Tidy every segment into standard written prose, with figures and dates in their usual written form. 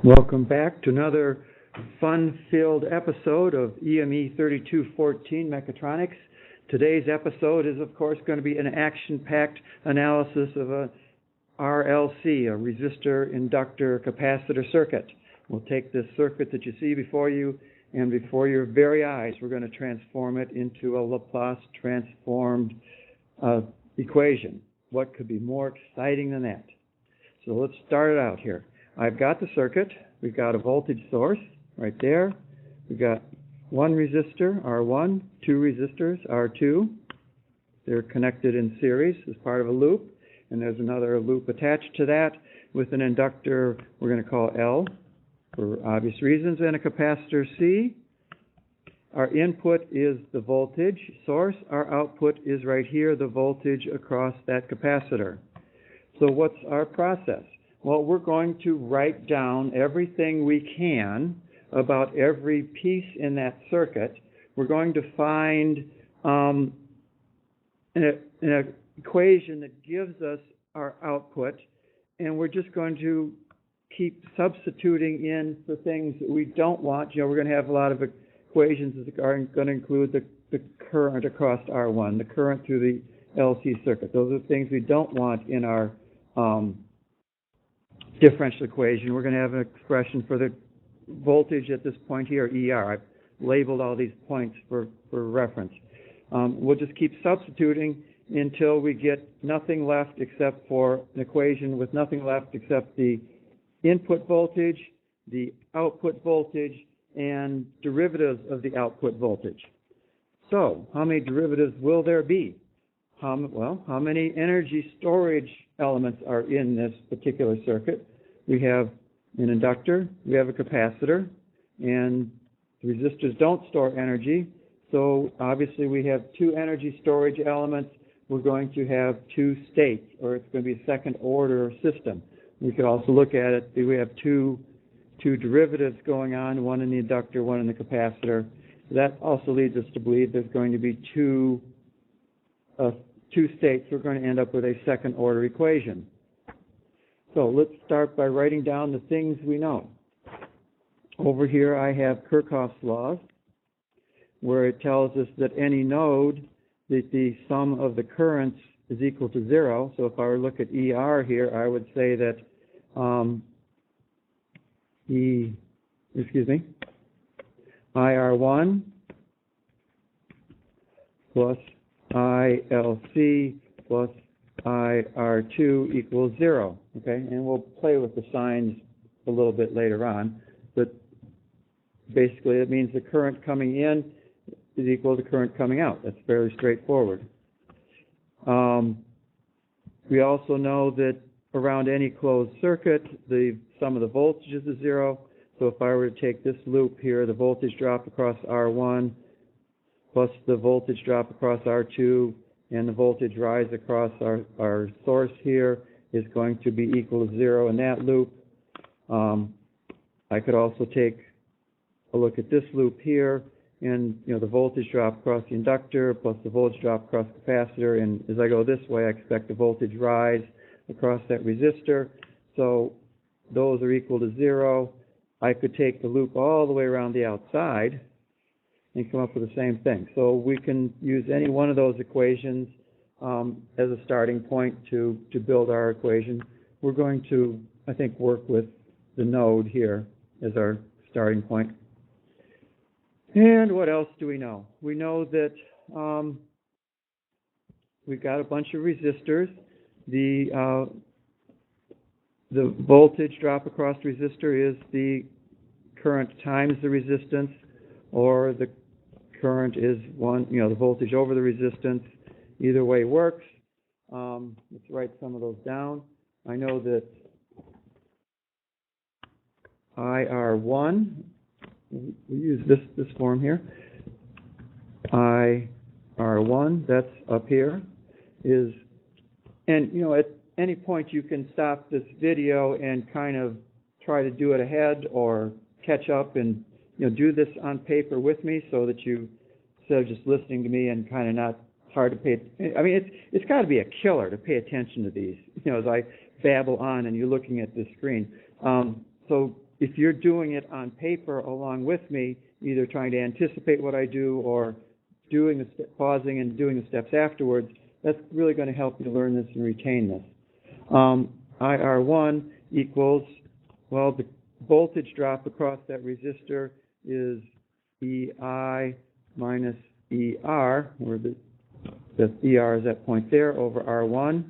Welcome back to another fun-filled episode of EME 3214 Mechatronics. Today's episode is, of course, going to be an action-packed analysis of a RLC, a resistor, inductor, capacitor circuit. We'll take this circuit that you see before you and before your very eyes. We're going to transform it into a Laplace transformed equation. What could be more exciting than that? So let's start it out here. I've got the circuit. We've got a voltage source right there. We've got one resistor, R1, two resistors, R2. They're connected in series as part of a loop. And there's another loop attached to that with an inductor we're going to call L for obvious reasons, and a capacitor C. Our input is the voltage source. Our output is right here, the voltage across that capacitor. So what's our process? Well, we're going to write down everything we can about every piece in that circuit. We're going to find an equation that gives us our output, and we're just going to keep substituting in for things that we don't want. You know, we're going to have a lot of equations that are going to include the current across R1, the current through the LC circuit. Those are the things we don't want in our differential equation. We're going to have an expression for the voltage at this point here, ER. I've labeled all these points for reference. We'll just keep substituting until we get nothing left except for an equation with nothing left except the input voltage, the output voltage, and derivatives of the output voltage. So, how many derivatives will there be? How many energy storage elements are in this particular circuit? We have an inductor, we have a capacitor, and the resistors don't store energy, so obviously we have two energy storage elements. We're going to have two states, or it's going to be a second order system. We could also look at it, we have two derivatives going on, one in the inductor, one in the capacitor. That also leads us to believe there's going to be two states. We're going to end up with a second order equation. So let's start by writing down the things we know. Over here I have Kirchhoff's laws, where it tells us that any node, that the sum of the currents is equal to 0. So if I were to look at ER here, I would say that IR1 plus ILC plus IR2 equals 0. Okay, and we'll play with the signs a little bit later on, but basically it means the current coming in is equal to current coming out. That's fairly straightforward. We also know that around any closed circuit, the sum of the voltages is 0. So if I were to take this loop here, the voltage drop across R1 plus the voltage drop across R2 and the voltage rise across our source here is going to be equal to 0 in that loop. I could also take a look at this loop here, and the voltage drop across the inductor plus the voltage drop across the capacitor, and as I go this way I expect the voltage rise across that resistor. So those are equal to 0. I could take the loop all the way around the outside and come up with the same thing. So we can use any one of those equations as a starting point to build our equation. We're going to, I think, work with the node here as our starting point. And what else do we know? We know that we've got a bunch of resistors. The voltage drop across the resistor is the current times the resistance, or the current is the voltage over the resistance. Either way works. Let's write some of those down. I know that IR1, we use this form here. IR1, that's up here, is, and at any point you can stop this video and kind of try to do it ahead or catch up and do this on paper with me, so that you, instead of just listening to me and kind of not hard to pay. I mean, it's got to be a killer to pay attention to these, as I babble on and you're looking at this screen. So if you're doing it on paper along with me, either trying to anticipate what I do or doing the pausing and doing the steps afterwards, that's really going to help you learn this and retain this. IR1 equals, well, the voltage drop across that resistor is EI minus ER, where the ER is that point there, over R1.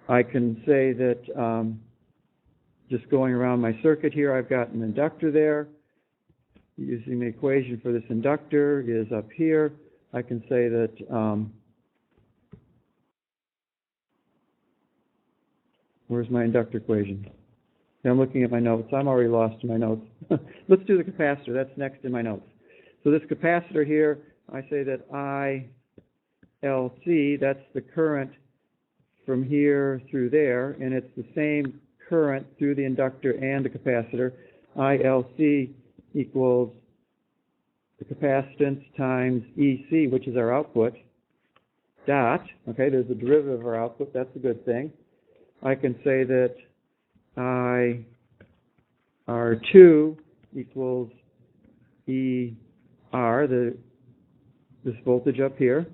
I can say that just going around my circuit here, I've got an inductor there. Using the equation for this inductor is up here. I can say that, where's my inductor equation? I'm looking at my notes. I'm already lost in my notes. Let's do the capacitor. That's next in my notes. So this capacitor here, I say that ILC, that's the current from here through there, and it's the same current through the inductor and the capacitor. ILC equals the capacitance times EC, which is our output, dot, okay, there's a derivative of our output, that's a good thing. I can say that IR2 equals ER, this voltage up here,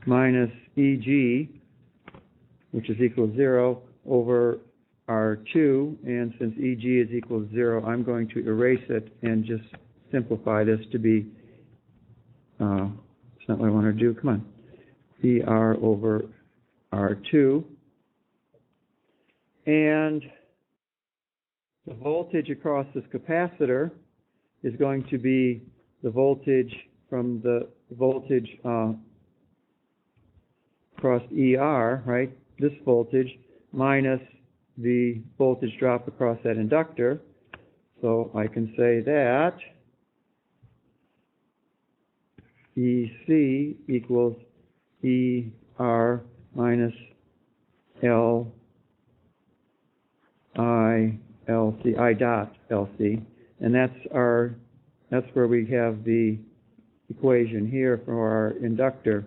minus EG, which is equal to 0, over R2, and since EG is equal to 0, I'm going to erase it and just simplify this to be, it's not what I want to do, come on, ER over R2, and the voltage across this capacitor is going to be the voltage from the voltage across ER, right, this voltage, minus the voltage drop across that inductor. So I can say that EC equals ER minus L I LC, I dot LC, and that's where we have the equation here for our inductor.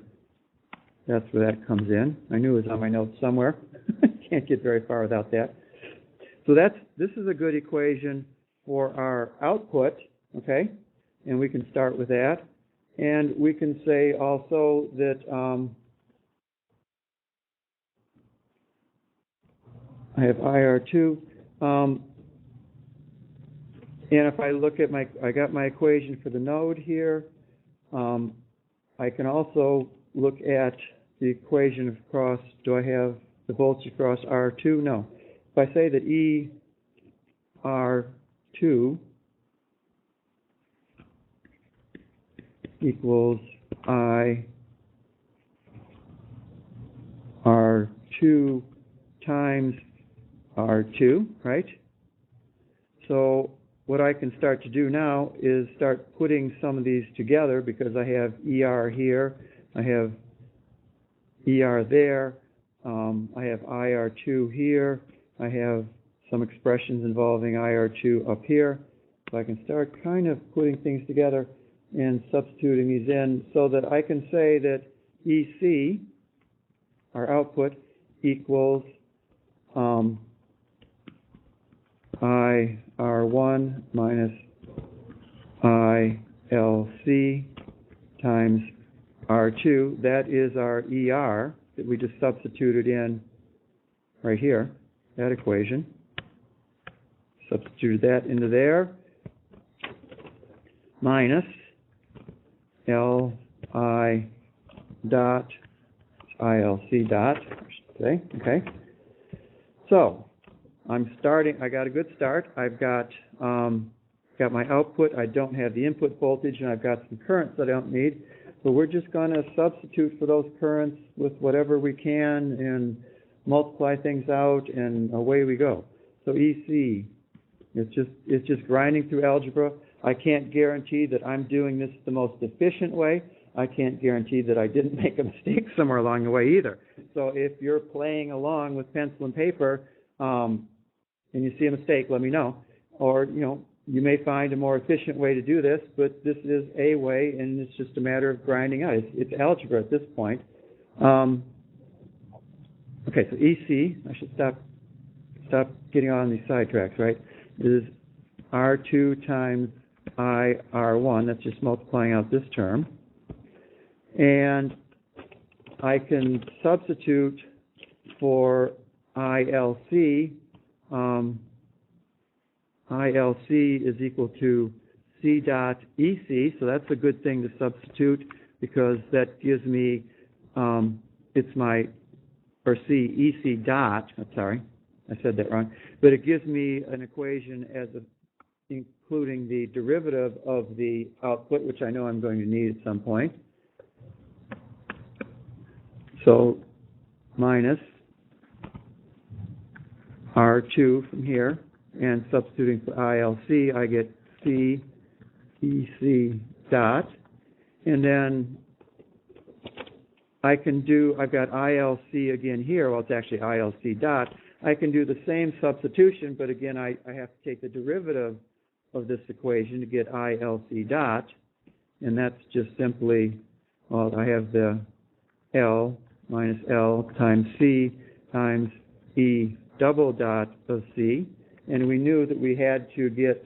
That's where that comes in. I knew it was on my notes somewhere. Can't get very far without that. So this is a good equation for our output, okay? And we can start with that. And we can say also that I have IR2. And if I look at I got my equation for the node here. I can also look at the equation across, do I have the voltage across R2? No. If I say that ER2 equals IR2 times R2, right? So what I can start to do now is start putting some of these together, because I have ER here, I have ER there, I have IR2 here, I have some expressions involving IR2 up here. So I can start kind of putting things together and substituting these in so that I can say that EC, our output, equals IR1 minus ILC times R2. That is our ER that we just substituted in right here, that equation. Substituted that into there, minus LI dot ILC dot, I should say, okay. So I'm starting, I got a good start. I've got my output, I don't have the input voltage, and I've got some currents that I don't need. So we're just going to substitute for those currents with whatever we can and multiply things out, and away we go. So EC, it's just grinding through algebra. I can't guarantee that I'm doing this the most efficient way. I can't guarantee that I didn't make a mistake somewhere along the way either. So if you're playing along with pencil and paper, and you see a mistake, let me know. Or, you may find a more efficient way to do this, but this is a way, and it's just a matter of grinding out. It's algebra at this point. Okay, so EC, I should stop getting on these sidetracks, right? Is R2 times I R1, that's just multiplying out this term. And I can substitute for ILC. ILC is equal to C dot EC, so that's a good thing to substitute because that gives me, it's my, or C, EC dot, I'm sorry, I said that wrong, but it gives me an equation as a, including the derivative of the output, which I know I'm going to need at some point. So minus R2 from here, and substituting for ILC, I get C EC dot, and then I can do, I've got ILC again here, well it's actually ILC dot. I can do the same substitution, but again I have to take the derivative of this equation to get ILC dot, and that's just simply, well I have the L minus L times C times E double dot of C, and we knew that we had to get,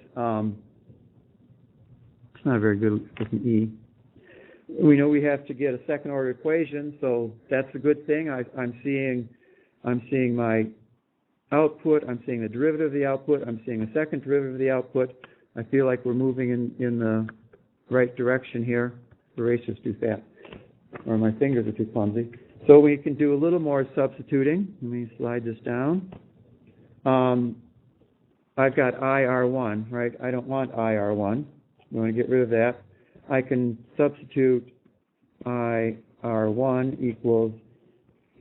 it's not very good looking E. We know we have to get a second order equation, so that's a good thing. I'm seeing my output, I'm seeing the derivative of the output, I'm seeing a second derivative of the output. I feel like we're moving in the right direction here. The eraser's too fat, or my fingers are too clumsy. So we can do a little more substituting. Let me slide this down. I've got IR1, right? I don't want IR1. I'm going to get rid of that. I can substitute IR1 equals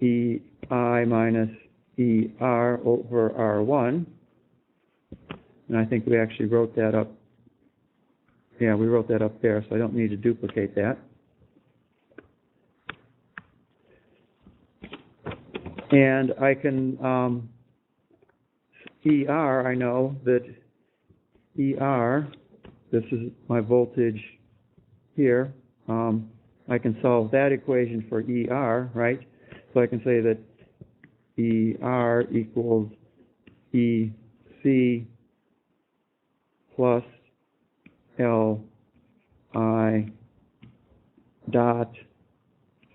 EI minus ER over R1. And I think we actually wrote that up. Yeah, we wrote that up there, so I don't need to duplicate that. And I can, ER, I know that ER, this is my voltage here. I can solve that equation for ER, right? So I can say that ER equals EC plus LI dot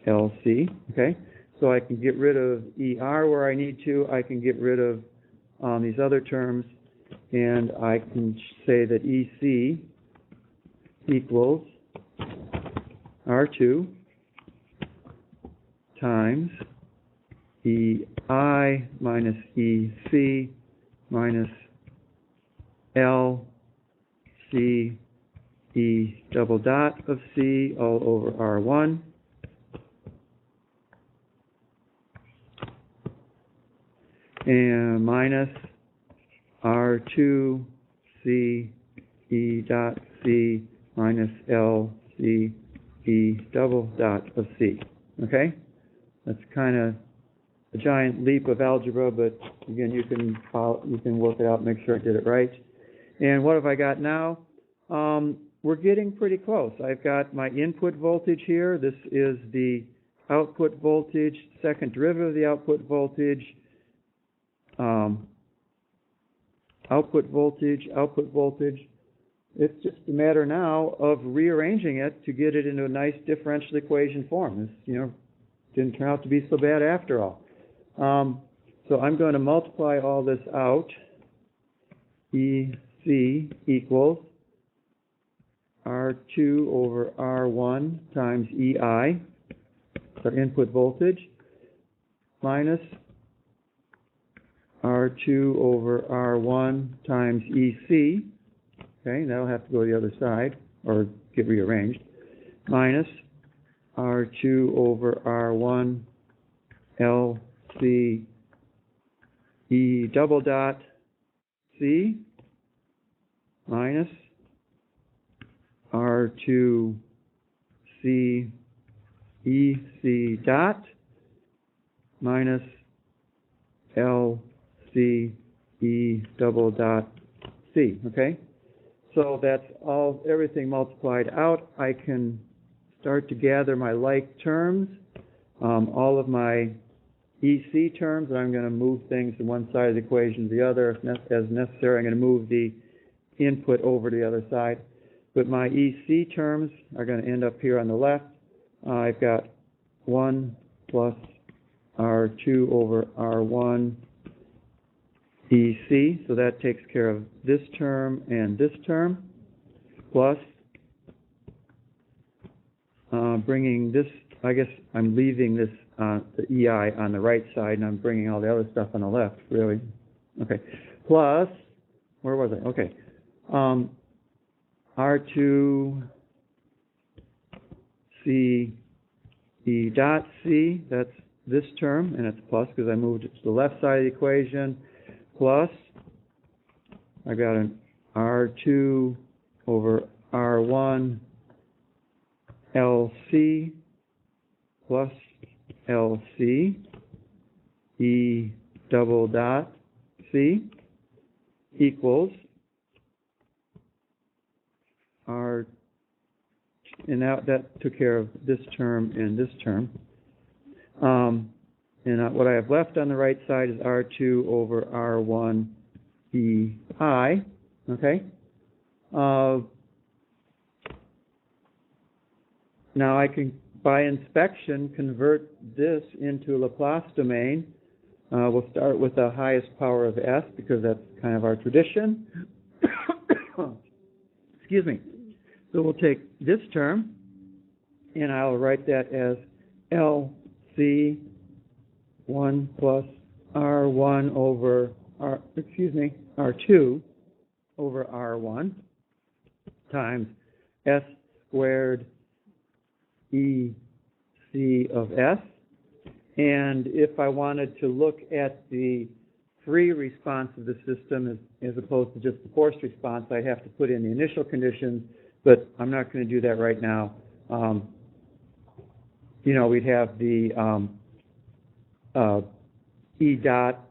LC, okay? So I can get rid of ER where I need to. I can get rid of these other terms, and I can say that EC equals R2 times EI minus EC minus LC E double dot of C all over R1. And minus R2 C E dot C minus L C E double dot of C. Okay? That's kind of a giant leap of algebra, but again, you can work it out, make sure I did it right. And what have I got now? We're getting pretty close. I've got my input voltage here. This is the output voltage, second derivative of the output voltage. Output voltage. It's just a matter now of rearranging it to get it into a nice differential equation form. This, didn't turn out to be so bad after all. So I'm going to multiply all this out. EC equals R2 over R1 times EI, that's our input voltage, minus R2 over R1 times EC, okay, that'll have to go to the other side, or get rearranged, minus R2 over R1 LC E double dot C, minus R2 C EC dot, minus L C E double dot C, okay? So that's everything multiplied out. I can start to gather my like terms. All of my EC terms, and I'm going to move things from one side of the equation to the other. As necessary, I'm going to move the input over to the other side. But my EC terms are going to end up here on the left. I've got 1 plus R2 over R1 EC, so that takes care of this term and this term, plus bringing this, I guess I'm leaving this, the EI on the right side, and I'm bringing all the other stuff on the left, really. Okay, plus, where was I? Okay, R2 C E dot C, that's this term, and it's plus because I moved it to the left side of the equation, plus I got an R2 over R1 LC plus LC E double dot C equals R, and now that took care of this term and this term. And what I have left on the right side is R2 over R1 EI. Okay. Now I can, by inspection, convert this into a Laplace domain. We'll start with the highest power of S because that's kind of our tradition. Excuse me. So we'll take this term, and I'll write that as LC 1 plus R1 over R2 over R1 times S squared EC of S. And if I wanted to look at the free response of the system as opposed to just the forced response, I'd have to put in the initial conditions, but I'm not going to do that right now. You know, we'd have the E dot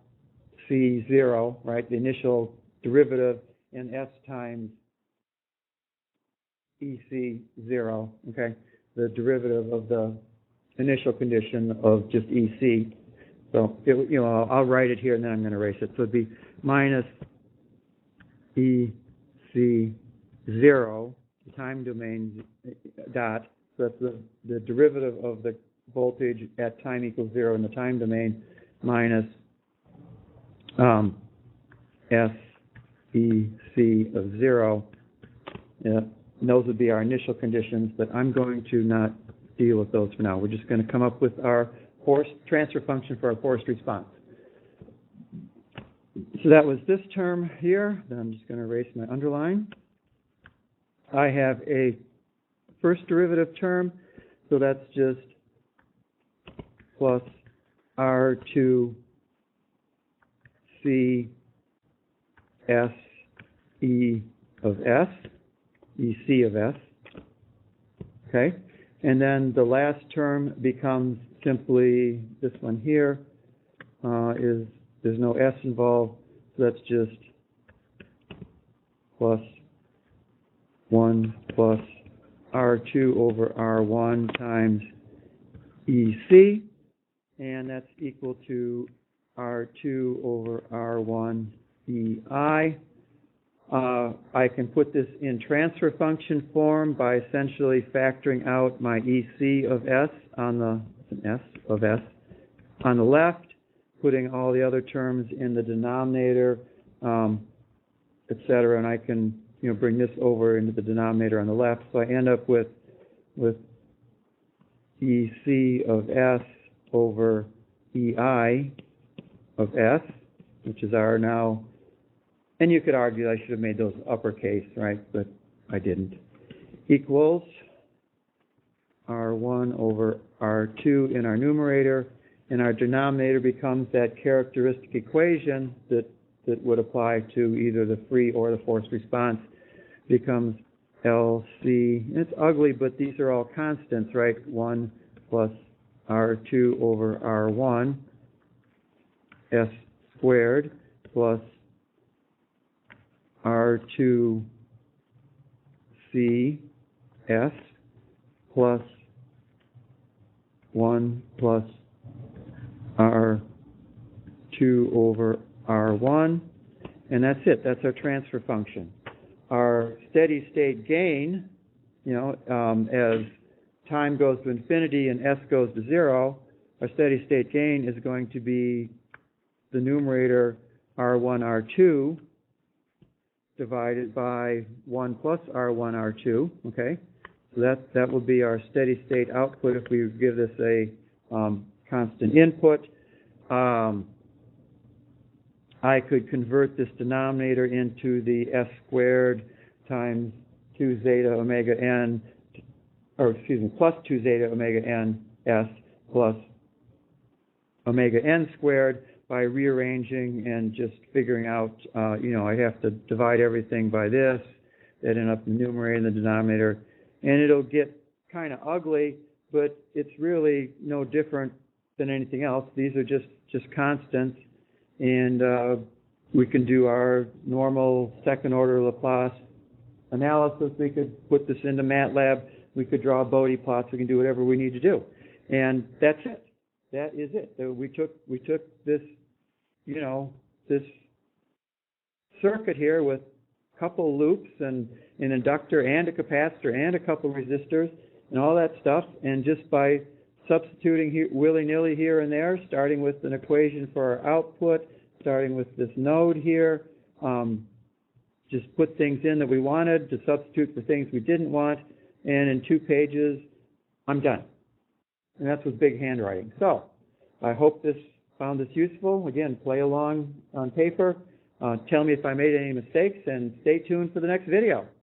C0, right, the initial derivative, and S times EC0, okay, the derivative of the initial condition of just EC. So, you know, I'll write it here and then I'm going to erase it. So it'd be minus EC0, the time domain dot, so that's the derivative of the voltage at time equals 0 in the time domain, minus SEC of 0. And those would be our initial conditions, but I'm going to not deal with those for now. We're just going to come up with our forced transfer function for our forced response. So that was this term here. Then I'm just going to erase my underline. I have a first derivative term, so that's just plus R2 C S E of S, EC of S. Okay? And then the last term becomes simply this one here. There's no S involved, so that's just plus 1 plus R2 over R1 times EC, and that's equal to R2 over R1 EI. I can put this in transfer function form by essentially factoring out my EC of S on the S of S on the left, putting all the other terms in the denominator, etc., and I can, you know, bring this over into the denominator on the left. So I end up with EC of S over EI of S, which is our now, and you could argue that I should have made those uppercase, right, but I didn't, equals R1 over R2 in our numerator, and our denominator becomes that characteristic equation that would apply to either the free or the forced response, becomes LC, and it's ugly, but these are all constants, right? 1 plus R2 over R1 S squared plus R2 C S plus 1 plus R2 over R1, and that's it. That's our transfer function. Our steady state gain, as time goes to infinity and s goes to 0, our steady state gain is going to be the numerator R1, R2 divided by 1 plus R1, R2, okay? So that will be our steady state output if we give this a constant input. I could convert this denominator into the s squared times 2 zeta omega n, plus 2 zeta omega n s plus omega n squared by rearranging and just figuring out, I have to divide everything by this, that end up in the numerator and the denominator, and it'll get kind of ugly, but it's really no different than anything else. These are just constants, and we can do our normal second order Laplace analysis. We could put this into MATLAB. We could draw Bode plots. We can do whatever we need to do, and that's it. That is it. We took this, this circuit here with a couple loops and an inductor and a capacitor and a couple resistors and all that stuff, and just by substituting here, willy-nilly here and there, starting with an equation for our output, starting with this node here, just put things in that we wanted to substitute for things we didn't want, and in 2 pages, I'm done. And that's with big handwriting. So I hope found this useful. Again, play along on paper. Tell me if I made any mistakes, and stay tuned for the next video.